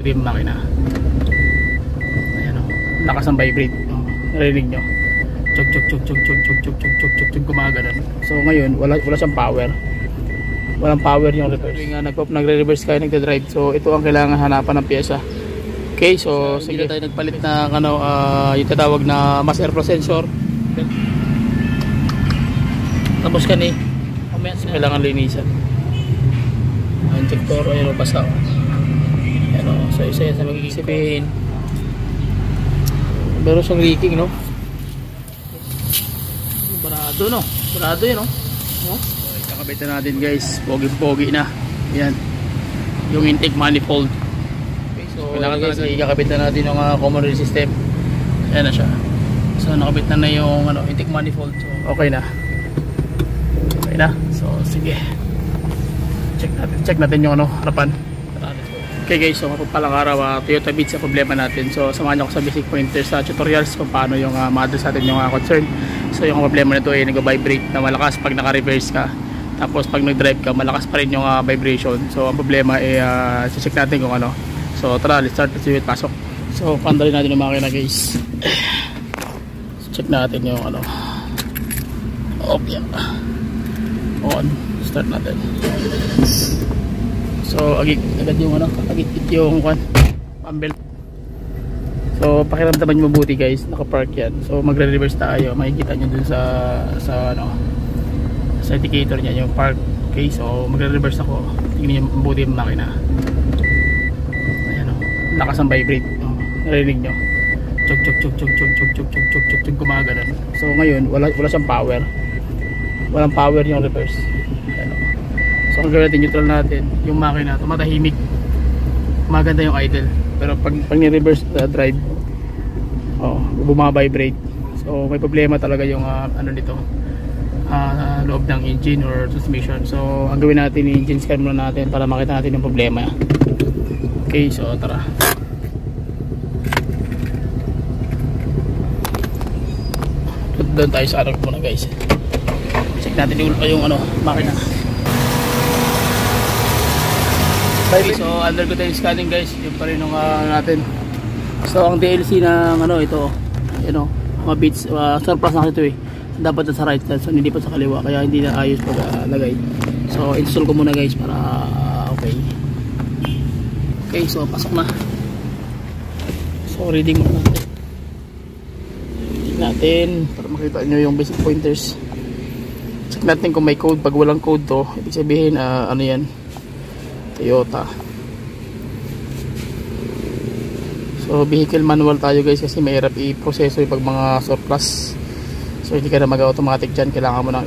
Yung makina. Ayan o. Lakas ng vibrate. Narinig nyo. Chug chug chug chug chug chug chug chug chug chug chug gumagano. So ngayon wala siyang power. Walang power yung reverse. Nagre-reverse kayo, nagde-drive. So ito ang kailangan hanapan ng pyesa. Okay, so sige tayo nagpalit na yung tatawag na mass airflow sensor. Tapos kani kailangan linisan. Ang injector ayun basa. Ayan o. So isa yan sa magiging sabihin. Meron siyang leaking, no? Barado, no? Barado yun, no? So, ikakabit na natin, guys. Pogi-pogi na. Ayan. Yung intake manifold. Okay, so kailangan guys, ikakabit na natin yung common rail system. Ayan na siya. So nakabit na yung intake manifold. So okay na. Okay na. So sige. Check natin yung harapan. Okay guys, so palang araw, Toyota Beats ang problema natin. So samahan nyo ako sa basic pointers sa tutorials kung paano yung ma-address natin yung concern. So yung problema nito ay nag-vibrate na malakas pag naka-reverse ka. Tapos pag nag-drive ka, malakas pa rin yung vibration. So ang problema ay check natin kung ano. So tara, let's start. Let's do it. Pasok. So pandalin natin yung makina guys. So, check natin yung okay. On. Start natin. So agad yung agad yung pambelt. So pakiramdaman nyo mabuti guys, naka-park yan. So magre-reverse tayo, makikita nyo dun sa indicator niya yung park. Okay, so magre-reverse ako. Tingnan nyo mabuti yung makina. Ayan o, lakas ng vibrate. Narinig nyo. Chug chug chug chug chug chug chug chug chug chug chug gumagano. So ngayon wala siyang power. Walang power yung reverse. Ayan o. So kung gawin natin, neutral natin yung makina, tumatahimik, maganda yung idle. Pero pag ni-reverse drive, bumabibrate. So may problema talaga yung nito, loob ng engine or transmission. So ang gawin natin, engine scan muna natin para makita natin yung problema. Okay, so tara. Doon tayo sa muna guys. Check natin yung makina. So undergo tayo scanning guys, yung pa rin yung natin. So ang DLC ng ito, mga bits, surplus na ito dapat sa right side, so hindi pa sa kaliwa, kaya hindi na ayos pag lagay. So install ko muna guys para okay. Okay, so pasok na. So reading muna natin para makita nyo yung basic pointers. Check natin kung may code. Pag walang code to, ibig sabihin yan, Toyota. So vehicle manual tayo guys kasi mahirap i-proseso yung pag mga surplus. So hindi ka na mag-automatic dyan, kailangan mo nang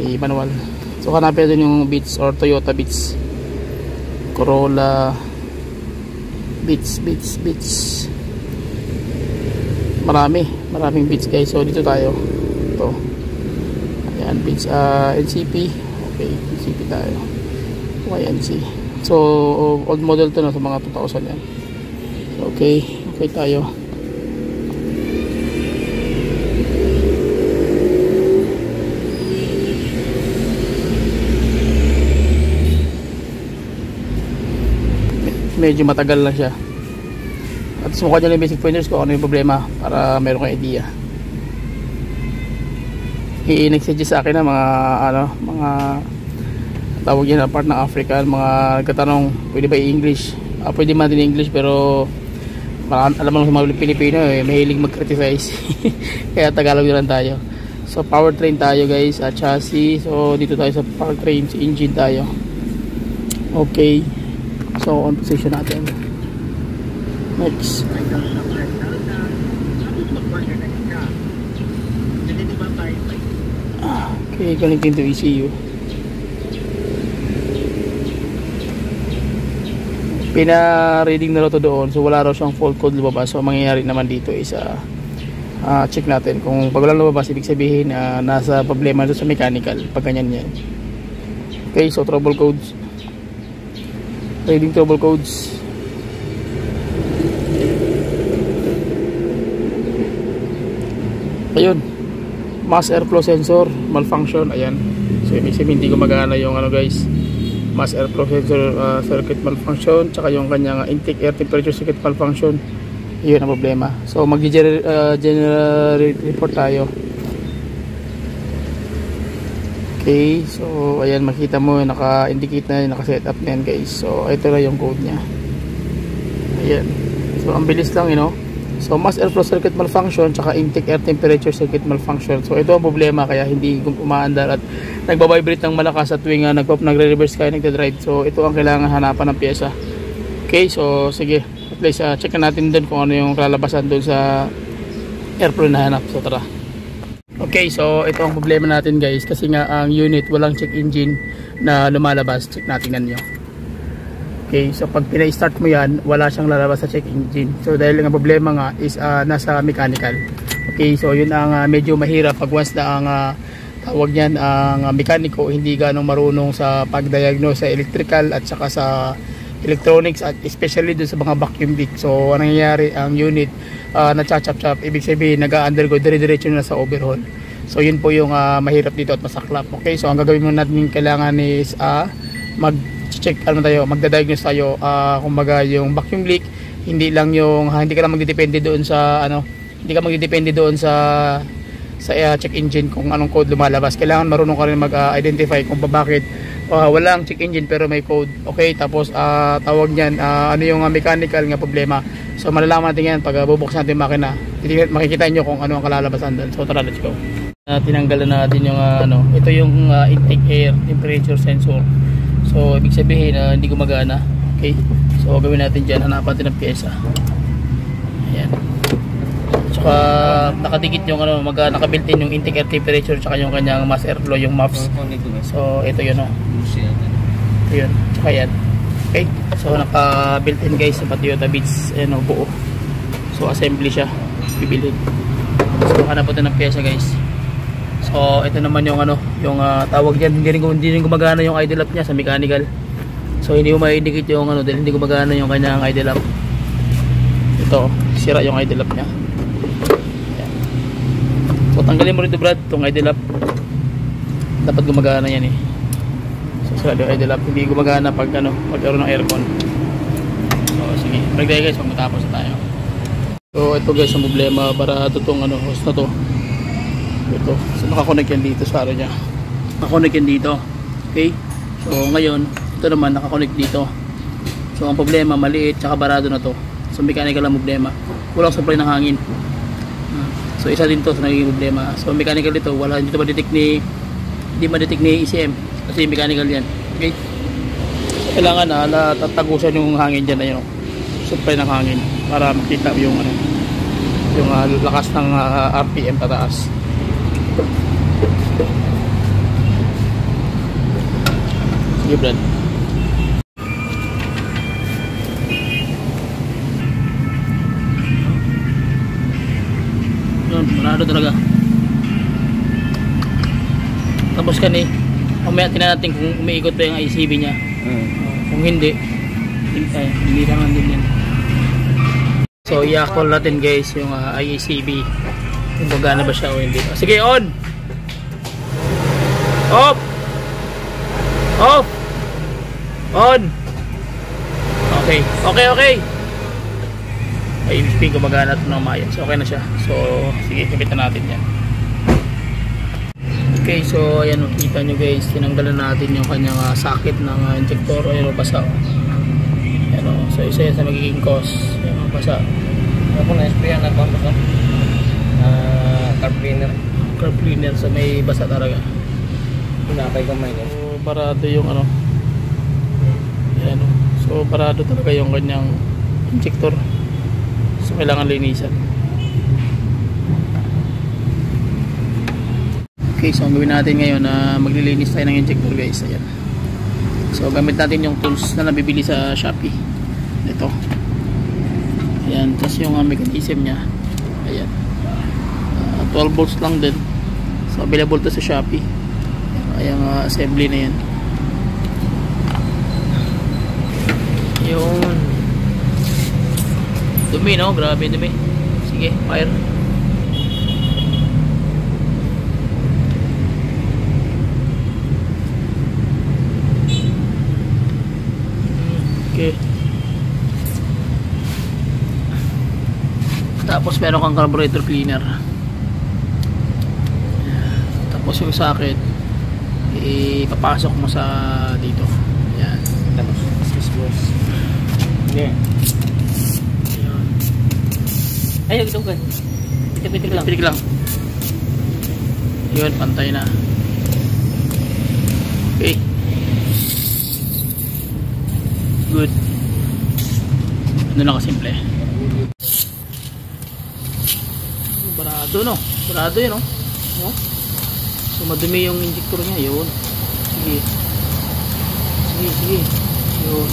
i-manual. So hanapin natin yung Beats or Toyota Beats, Corolla, Beats. Maraming Beats guys. So dito tayo. Ito. Ayan, Beats NCP. Okay, NCP tayo. YNC. So old model to na sa mga 2000 yan. Okay tayo. Medyo matagal lang siya. At sumukat nyo yung basic pointers ko ano yung problema para meron kang idea. I-nag-suggest sa akin na mga tawag yan na part ng African, mga nagkatanong pwede ba i-English? Pwede man din English pero alam mo sa mga Pilipino mahilig mag-criticize. Kaya Tagalog na lang tayo. So powertrain tayo guys, chassis. So dito tayo sa powertrain, engine tayo. Okay. So on position natin. Next. Okay, connecting to ECU. Pina-reading na raw to doon, so wala raw siyang fault code lumabas. So mangyayari naman dito is check natin kung pag walang lumabas, ibig sabihin nasa problema doon sa mechanical pag ganyan yan. Okay, so trouble codes, reading trouble codes. Ayun, mass airflow sensor malfunction. Ayan, so ibig sabihin hindi gumagana yung guys, mass airflow sensor circuit malfunction, tsaka yung kanyang intake air temperature circuit malfunction. Yun ang problema. So mag-generate report tayo. Okay, so ayan, makita mo naka-indicate na, naka-setup na yan guys. So ito na yung code nya. Ayan. So ang bilis lang, you know. So mass airflow circuit malfunction tsaka intake air temperature circuit malfunction. So ito ang problema, kaya hindi umaandar at nagbabibrate ng malakas at tuwing nagre-reverse kayo, nagda-drive. So ito ang kailangan hanapan ng pyesa. Okay, so sige, at least check natin dun kung ano yung kalalabasan dun sa airflow na hanap. So tara. Okay, so ito ang problema natin guys, kasi nga ang unit walang check engine na lumalabas. Check natin nyo. Okay, so pag pina-start mo yan, wala siyang lalabas sa check engine. So dahil ang problema nga is nasa mechanical. Okay, so yun ang medyo mahirap pag once na ang tawag niyan, ang mekaniko hindi ganong marunong sa pag-diagnose sa electrical at saka sa electronics, at especially dun sa mga vacuum leak. So anong nangyayari, ang unit na-chop-chop, ibig sabihin nag-undergo dire-diretso na sa overhaul. So yun po yung mahirap dito at masaklap. Okay, so ang gagawin mo natin kailangan is mag-check, magda-diagnose tayo, kumbaga yung vacuum leak, hindi lang yung hindi ka lang magdedepende doon sa hindi ka magdedepende doon sa check engine kung anong code lumalabas. Kailangan marunong ka rin mag-identify kung bakit walang check engine pero may code. Okay, tapos tawag niyan, ano yung mechanical nga problema. So malalaman natin yan pag bubuksan natin yung makina. Makikita nyo kung ano ang kalalabasan doon. So tara, let's go. Tinanggalan natin yung ito yung intake air temperature sensor. So ibig sabihin hindi gumagana. Okay, so gawin natin dyan, hanapan natin ng pyesa. Ayan. Saka nakadikit yung naka-built in yung intake air temperature tsaka yung kanyang mass airflow, yung MAFs. So ito yun, ito yun, tsaka yan. Okay, so naka-built in guys sa Toyota Beats, ayan buo. So assembly siya, bibilhin. So hanap natin ng pyesa guys. So ito naman yung yung tawag diyan, hindi rin gumagana yung idle lamp niya sa mechanical. So hindi mo ma-indicate yung dahil hindi gumagana yung kanyang idle lamp. Ito, sira yung idle lamp niya. Ayan. So tanggalin mo rin ito Brad, itong idle lamp. Dapat gumagana yan eh. So sira yung idle lamp, hindi gumagana pag pagkaroon ng aircon. So sige, break tayo guys, magmatapos na tayo. So ito guys ang problema, para itong hose na to. Ito, so nakakonect yan dito sa niya. Nakakonect yan dito. Okay, so ngayon ito naman nakakonect dito. So ang problema, maliit tsaka barado na to. So mechanical ang problema, walang supply ng hangin. So isa din to sa naging problema. So mechanical dito, wala, hindi ma-detect ni ECM kasi mechanical yan. Okay, so, kailangan tatagusan yung hangin dyan na yun, supply ng hangin, para makita yung yung lakas ng RPM pataas. Sige Brad. Yun, marado talaga. Tapos mamaya tingnan natin kung umiikot pa yung ICB niya. Kung hindi naman din yan. So i-call natin guys yung IACB kung gagana ba siya o hindi. Sige, on! Off! Off! On! Okay, okay. Ay, ibig sabihin gumagana ito ng maya. So okay na siya. So sige, kapitan natin yan. Okay, so ayan, kita nyo guys, tinanggalan natin yung kanyang socket ng injector. Ayan, basa. Ayan, so isa yan sa magiging cause. Ayan, basa. Ako na-sprayan na ito, basa. Carb cleaner. So may basa talaga. Pinakay kamay niya. So barado yung ayan, so barado talaga yung kanyang injector. So kailangan linisan. Okay, so ang gawin natin ngayon na maglilinis tayo ng injector guys. Ayan. So gamit natin yung tools na nabibili sa Shopee. Ito. Ayan, tapos yung mechanism nya. Ayan. 12 volts lang din. So available to sa Shopee. Ayan, assembly na yan. Yun. Dumi, no? Grabe dumi. Sige, fire. Okay. Tapos meron kang carburetor cleaner. Tapos yung sakit ipapasok mo sa dito. Yan. Tapos boss. Yeah. Ayan. Ay, ito kan. Pitik lang. Yun, pantay na. Okay. Good. Ano lang kasimple. Barado, no? Barado yun, no? No? So madumi yung injector niya. Yun. Sige. Sige. Yun.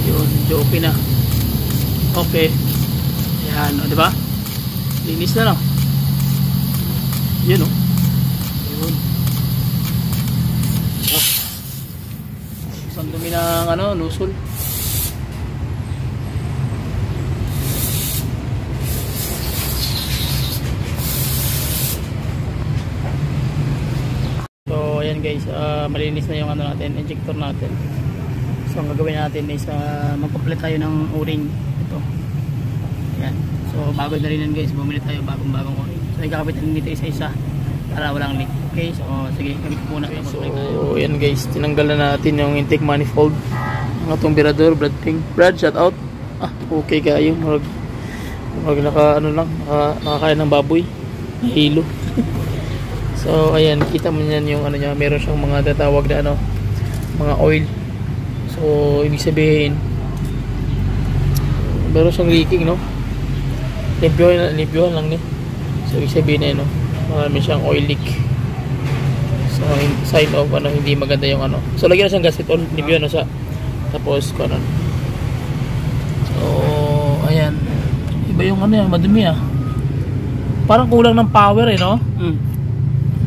Yun. Okay na. Okay. Yan, o, diba? Linis na, no? Yun, no? Yun. Isang dumi ng, nozzle. So, ayan guys, malinis na yung natin, injector natin. So, ang gagawin natin is magpapalit tayo ng o-ring. Ito. Ayan. So, bago na rin yan guys, bumili tayo bagong o-ring. So, ikakapitan dito isa-isa para walang leak. Okay, so sige, gamit muna. Okay, so, ayan guys, tinanggal na natin yung intake manifold. Ang atong birador, Brad, shout out. Okay kayo. Marag nakakain ng baboy. Hilo. So, ayan, kita mo yan yung niya, meron siyang mga tatawag na mga oil. So, ibig sabihin, meron siyang leaking, no? Limpyohan lang, So, ibig sabihin, marami siyang oil leak. So, sign of, hindi maganda yung So, lagyan na siyang gasket oil, limpyohan siya. Tapos, So, ayan. Iba yung madumi, Parang kulang ng power, no?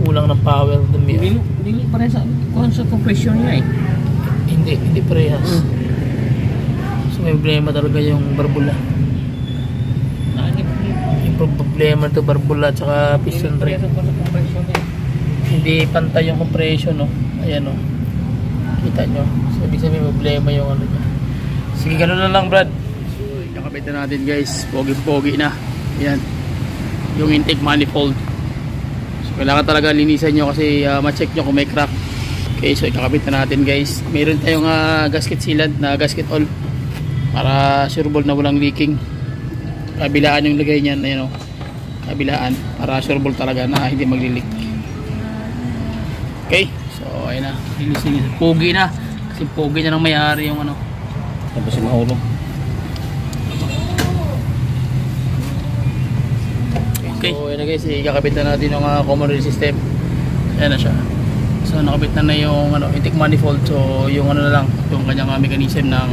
Kulang ng power dumi. Dili pare sa compression niya Hindi parehas. So may problema talaga yung barbula. Yung problema to barbula at saka piston ring. Hindi pantay yung compression, no? Ayan, no? Kita nyo. So ibig sabihin problema yung niya. Sige, ganun na lang, Brad. So ikakapitan natin guys. Pogi-pogi na. Ayan. Yung intake manifold. Kailangan talaga linisan nyo kasi ma-check nyo kung may crack. Okay, so ikakabit na natin guys. Meron tayong gasket sealant na gasket oil para sureball na walang leaking. Kabilaan yung lagay nyan, ayun, kabilaan para sureball talaga na hindi magli-leak. Okay, so ayun na, linisin. Pogi na kasi pogi na ng may-ari yung tapos yung mahulog. Okay, so yun na guys, ikakabit na natin yung common rail system. Ayan na siya. So nakabit na yung intake manifold. So yung na lang, yung kanyang mechanism ng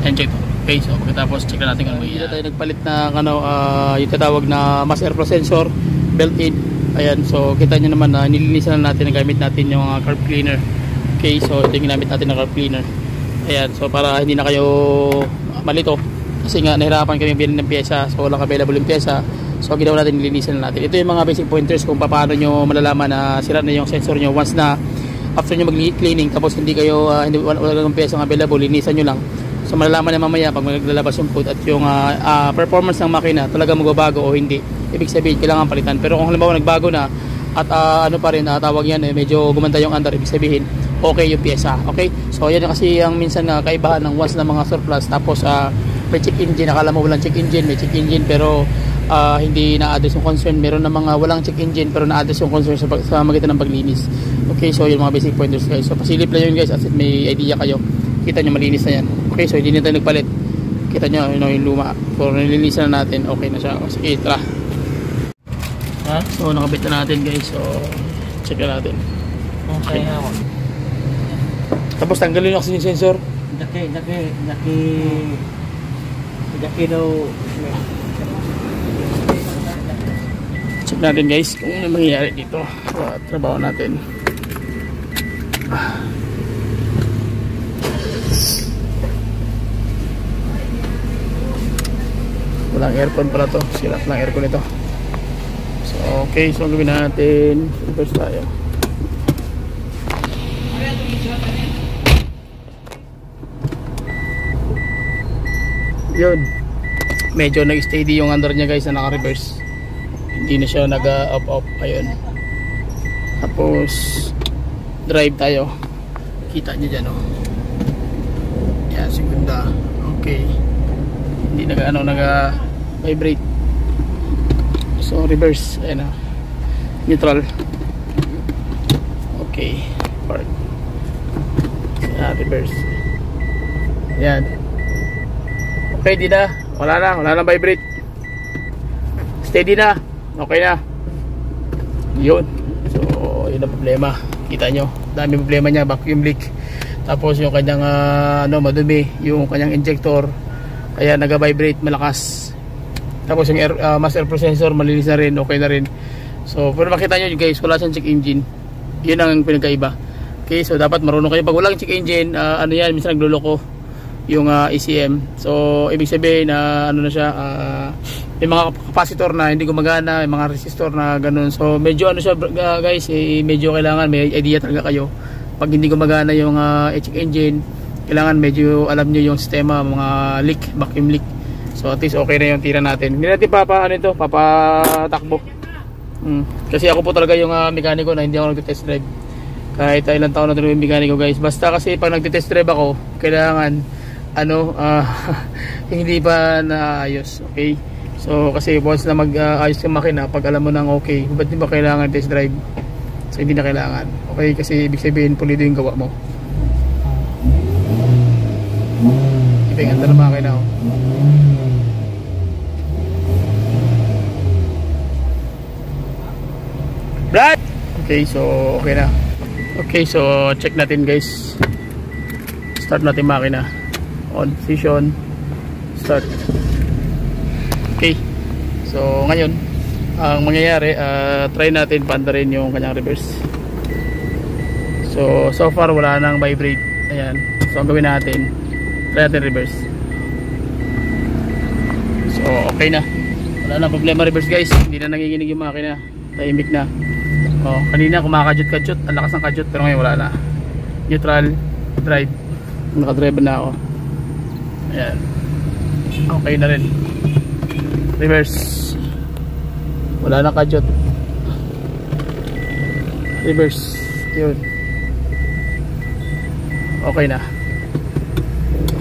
injector. Okay, so pagkatapos check na natin kung dito tayo nagpalit ng yung tatawag na mass airflow sensor, built-in. Ayan, so kita nyo naman na nilinisan na natin, nagamit natin yung carb cleaner. Okay, so ito yung ginamit natin na carb cleaner. Ayan, so para hindi na kayo malito. Kasi nga nahirapan kami bilhin ng pyesa, so walang available yung pyesa. So ginawa natin, nilinisan na natin. Ito yung mga basic pointers kung paano nyo malalaman na sira na yung sensor nyo once na after nyo mag-cleaning, tapos hindi kayo wala ng pyesa available, linisan nyo lang. So malalaman na mamaya pag maglalabas yung code at yung performance ng makina talaga magbabago o hindi. Ibig sabihin kailangan palitan. Pero kung halimbawa nagbago na at pa rin tawag yan, medyo gumanda yung andar, ibig sabihin okay yung pyesa. Okay, so yan kasi ang minsan kaibahan ng once na mga surplus, tapos may check engine, akala mo walang check engine, may check engine pero hindi na-address yung concern. Meron na mga walang check engine pero na-address yung concern sa magitan ng paglinis. Okay, so yung mga basic pointers guys. So pasilip lang yun guys, as may idea kayo. Kita nyo malinis na yan. Okay, so hindi na tayo nagpalit. Kita nyo yung luma. So nilinisan na natin, okay na siya. Sige, tara. So nakabit na natin guys. So check na natin. Okay. Tapos tanggalin yung oxygen sensor. Daki daw. Check natin guys kung ano mangyayari dito sa trabaho natin. Walang aircon pala to, sira lang aircon ito. So okay, so gawin natin, reverse tayo. Yun. Medyo nag-steady yung under niya guys na naka-reverse. Hindi na siya nag-up-up. Ayun. Tapos drive tayo. Kita nyo dyan, oh. Yan, segunda. Okay. Hindi nag-vibrate. So reverse. Ayan na. Neutral. Okay. Park. Reverse. Ayan. Okay, di na. Wala na vibrate. Steady na. Okay na. Yun. So, yun ang problema. Kita nyo. Dami problema niya. Vacuum leak. Tapos yung kanyang madumi. Yung kanyang injector. Kaya nag-vibrate malakas. Tapos yung mass air processor malinis na rin. Okay na rin. So, pero makita nyo guys. Wala siyang check engine. Yun ang pinagkaiba. Okay, so dapat marunong kayo. Pag walang check engine, yan, minsan nagluloko yung ECM. So, ibig sabihin na na siya, may mga capacitor na hindi gumagana, may mga resistor na ganun. So, medyo siya guys, medyo kailangan may idea talaga kayo. Pag hindi gumagana yung check engine, kailangan medyo alam nyo yung sistema, mga leak, vacuum leak. So, at least okay na yung tira natin. Hindi natin papatakbo. Kasi ako po talaga yung mekaniko na hindi ako nag-test drive. Kahit ilang taon na ito yung mekaniko guys. Basta kasi pag nag-test drive ako, kailangan hindi pa naayos. Okay? So kasi once na mag-ayos yung makina, pag alam mo nang okay, ba't di ba kailangan test drive? So hindi na kailangan. Okay? Kasi ibig sabihin pulido yung gawa mo. Ipinganta na makina ako. Brad! Okay, so okay na. Okay, so check natin guys. Start natin makina. On position. Start. Okay. So ngayon, ang mangyayari, try natin paandarin yung kanyang reverse. So far wala nang vibrate. Ayan. So ang gawin natin, try natin reverse. So okay na. Wala nang problema reverse guys. Hindi na nanginginig yung makina. Tahimik na. Kanina kumakadyot-kadyot, ang lakas ng kadyot, pero ngayon wala na. Neutral, drive. Nakadrive na ako. Ayan. Okay na rin. Reverse. Wala na kadyot. Reverse. Yun. Okay na.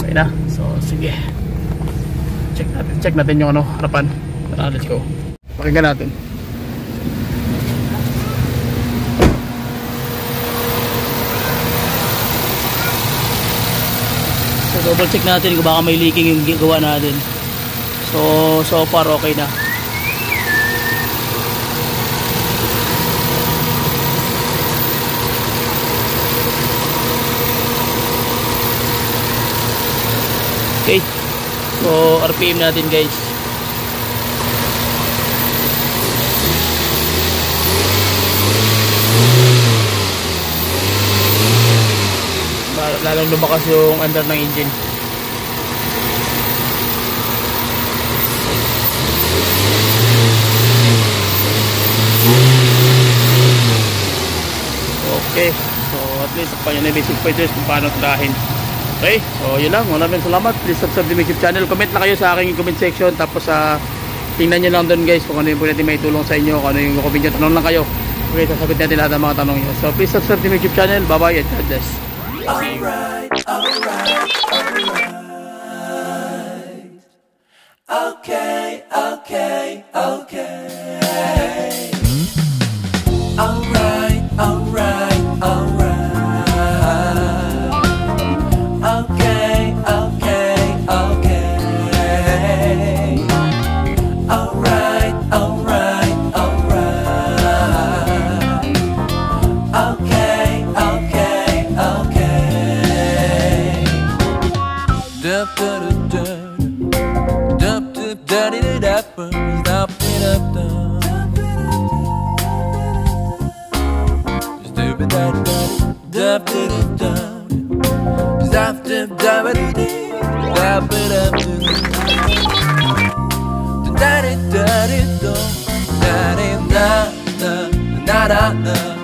Okay na. So sige. Check natin yung harapan. Let's go. Pakinggan natin. So double check natin kung baka may leaking yung gawa natin. So far okay na. Okay. So RPM natin guys. Lalong lumakas yung under ng engine. Okay, so at least kanya na basic pointers kung paano tirahin. Okay, so yun lang. Maraming salamat. Please subscribe to my YouTube channel. Comment na kayo sa aking comment section. Tapos tingnan nyo lang doon guys kung ano yung pwede natin may tulong sa inyo, kung ano yung comment nyo. Tanong lang kayo. Okay, sasagot natin lahat ng mga tanong nyo. So please subscribe to my YouTube channel. Bye bye and God bless. Alright. Okay. Alright. Da da da da da da da da.